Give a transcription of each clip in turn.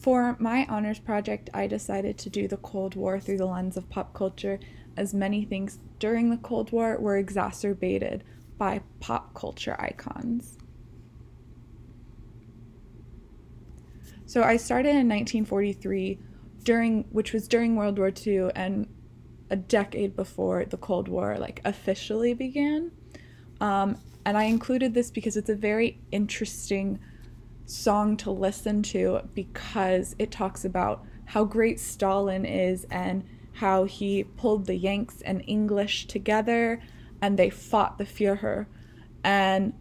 For my honors project, I decided to do the Cold War through the lens of pop culture, as many things during the Cold War were exacerbated by pop culture icons. So I started in 1943, which was during World War II and a decade before the Cold War officially began. And I included this because it's a very interesting song to listen to, because it talks about how great Stalin is and how he pulled the Yanks and English together and they fought the Führer. And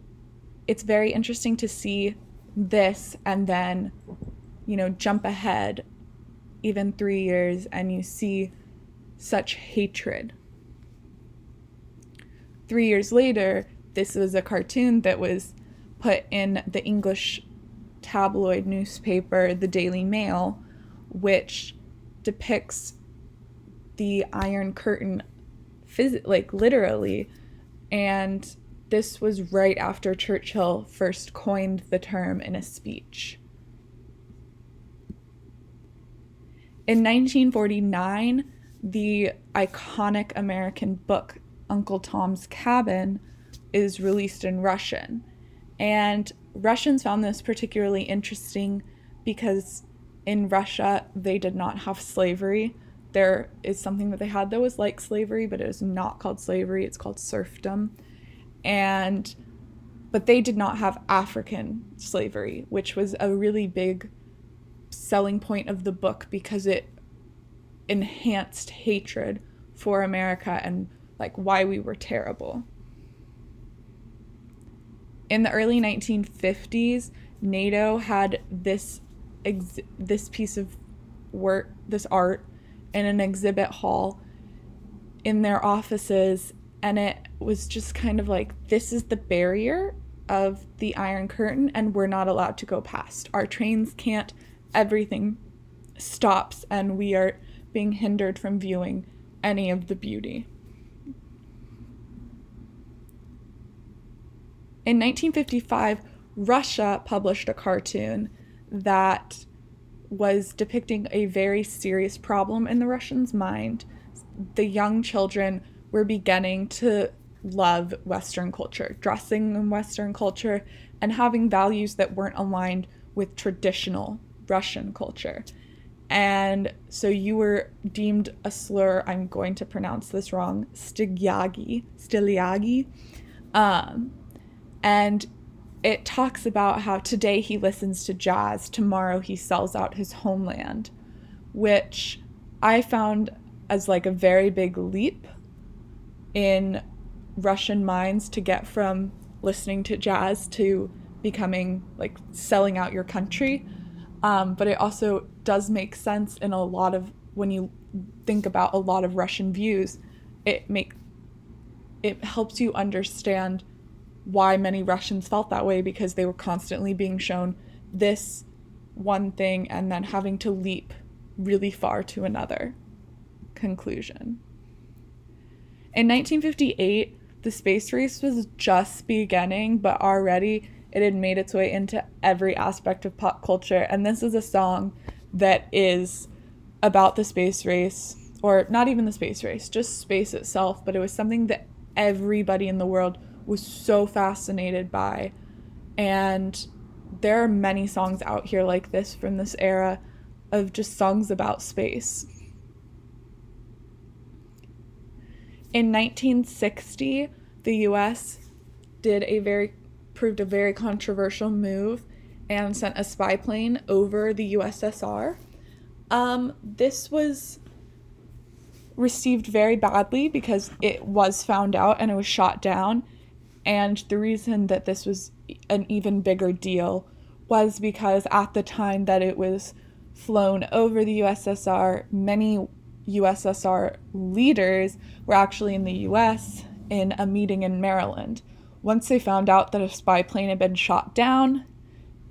it's very interesting to see this and then, jump ahead even 3 years and you see such hatred. 3 years later, this was a cartoon that was put in the English tabloid newspaper, the Daily Mail, which depicts the Iron Curtain literally. And this was right after Churchill first coined the term in a speech. In 1949, the iconic American book Uncle Tom's Cabin is released in Russian. And Russians found this particularly interesting because in Russia, they did not have slavery. There is something that they had that was like slavery, but it is not called slavery. It's called serfdom. But they did not have African slavery, which was a really big selling point of the book because it enhanced hatred for America and why we were terrible. In the early 1950s, NATO had this piece of work, this art, in an exhibit hall in their offices, and it was just kind of this is the barrier of the Iron Curtain, and we're not allowed to go past. Our trains can't, everything stops, and we are being hindered from viewing any of the beauty. In 1955, Russia published a cartoon that was depicting a very serious problem in the Russians' mind. The young children were beginning to love Western culture, dressing in Western culture, and having values that weren't aligned with traditional Russian culture. And so you were deemed a slur, I'm going to pronounce this wrong, styliagi. And it talks about how today he listens to jazz, tomorrow he sells out his homeland, which I found as a very big leap in Russian minds to get from listening to jazz to becoming selling out your country. But it also does make sense in a lot of, when you think about a lot of Russian views, it helps you understand why many Russians felt that way, because they were constantly being shown this one thing and then having to leap really far to another conclusion. In 1958, the space race was just beginning, but already it had made its way into every aspect of pop culture. And this is a song that is about the space race, or not even the space race, just space itself. But it was something that everybody in the world was so fascinated by. And there are many songs out here like this from this era of just songs about space. In 1960, the US proved a very controversial move and sent a spy plane over the USSR. This was received very badly because it was found out and it was shot down. And the reason that this was an even bigger deal was because at the time that it was flown over the USSR, many USSR leaders were actually in the US in a meeting in Maryland. Once they found out that a spy plane had been shot down,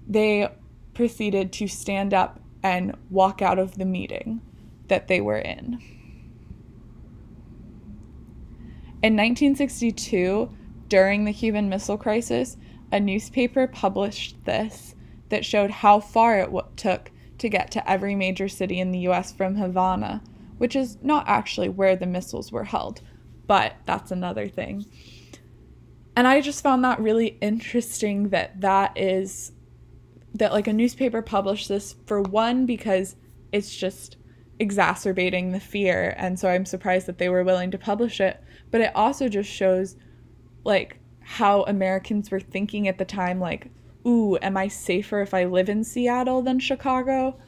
they proceeded to stand up and walk out of the meeting that they were in. In 1962, during the Cuban Missile Crisis, a newspaper published this that showed how far it took to get to every major city in the US from Havana, which is not actually where the missiles were held, but that's another thing. And I just found that really interesting that like a newspaper published this, for one, because it's just exacerbating the fear, and so I'm surprised that they were willing to publish it, but it also just shows like how Americans were thinking at the time, like, ooh, am I safer if I live in Seattle than Chicago?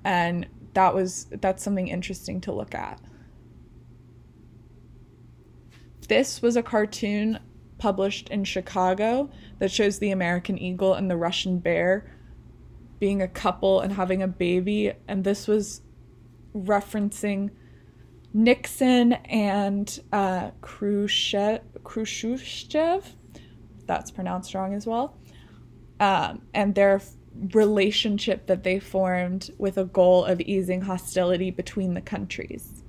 And that's something interesting to look at. This was a cartoon published in Chicago that shows the American eagle and the Russian bear being a couple and having a baby, and this was referencing Nixon and Khrushchev, that's pronounced wrong as well, and their relationship that they formed with a goal of easing hostility between the countries.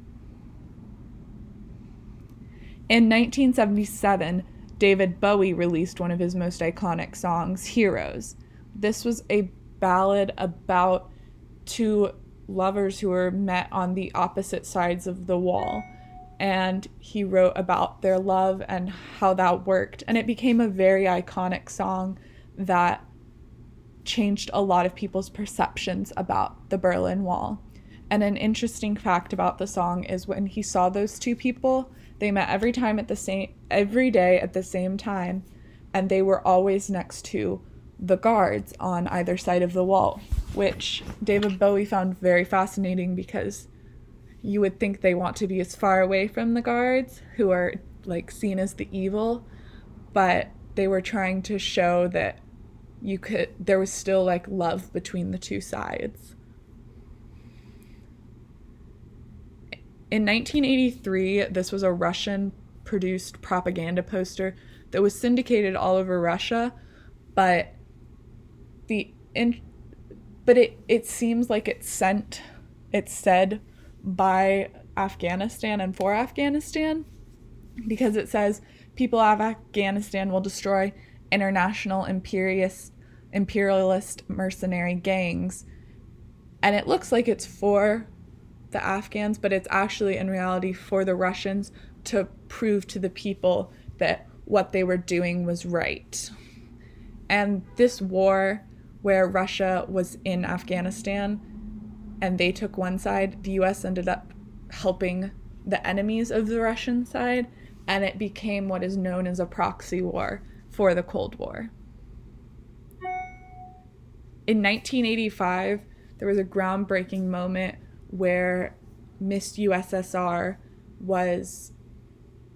In 1977, David Bowie released one of his most iconic songs, Heroes. This was a ballad about two lovers who were met on the opposite sides of the wall, and he wrote about their love and how that worked, and it became a very iconic song that changed a lot of people's perceptions about the Berlin Wall. And an interesting fact about the song is when he saw those two people, they met every day at the same time, and they were always next to the guards on either side of the wall, which David Bowie found very fascinating, because you would think they want to be as far away from the guards, who are like seen as the evil, but they were trying to show that there was still like love between the two sides. In 1983, this was a Russian-produced propaganda poster that was syndicated all over Russia, but it seems like it's said by Afghanistan and for Afghanistan, because it says people of Afghanistan will destroy international imperialist mercenary gangs, and it looks like it's for the Afghans, but it's actually in reality for the Russians to prove to the people that what they were doing was right. And this war, where Russia was in Afghanistan and they took one side, the US ended up helping the enemies of the Russian side, and it became what is known as a proxy war for the Cold War. In 1985, there was a groundbreaking moment where Miss USSR was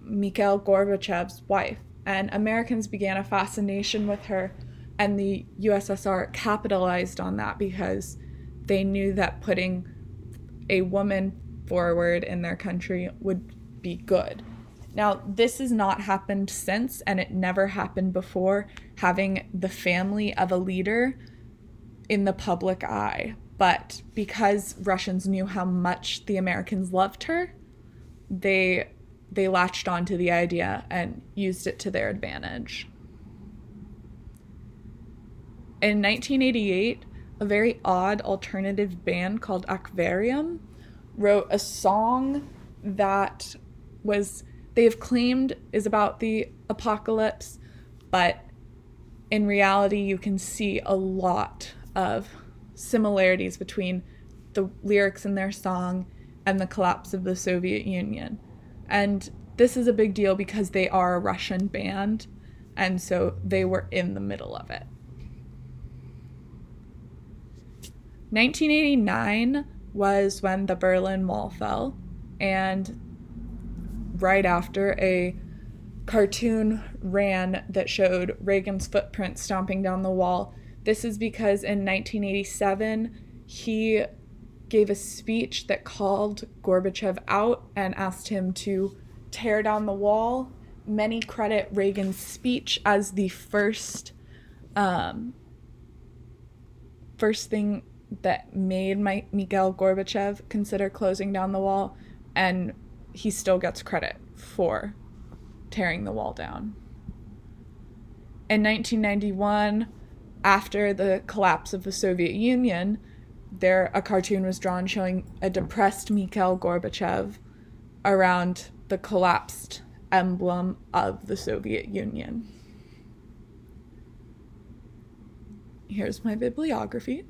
Mikhail Gorbachev's wife, and Americans began a fascination with her, and the USSR capitalized on that because they knew that putting a woman forward in their country would be good. Now, this has not happened since, and it never happened before, having the family of a leader in the public eye. But because Russians knew how much the Americans loved her, they latched onto the idea and used it to their advantage. In 1988, a very odd alternative band called Aquarium wrote a song that they have claimed is about the apocalypse, but in reality you can see a lot of similarities between the lyrics in their song and the collapse of the Soviet Union. And this is a big deal because they are a Russian band, and so they were in the middle of it. 1989 was when the Berlin Wall fell, and right after, a cartoon ran that showed Reagan's footprint stomping down the wall. This is because in 1987, he gave a speech that called Gorbachev out and asked him to tear down the wall. Many credit Reagan's speech as the first thing that made Mikhail Gorbachev consider closing down the wall, and he still gets credit for tearing the wall down. In 1991, after the collapse of the Soviet Union, there a cartoon was drawn showing a depressed Mikhail Gorbachev around the collapsed emblem of the Soviet Union. Here's my bibliography.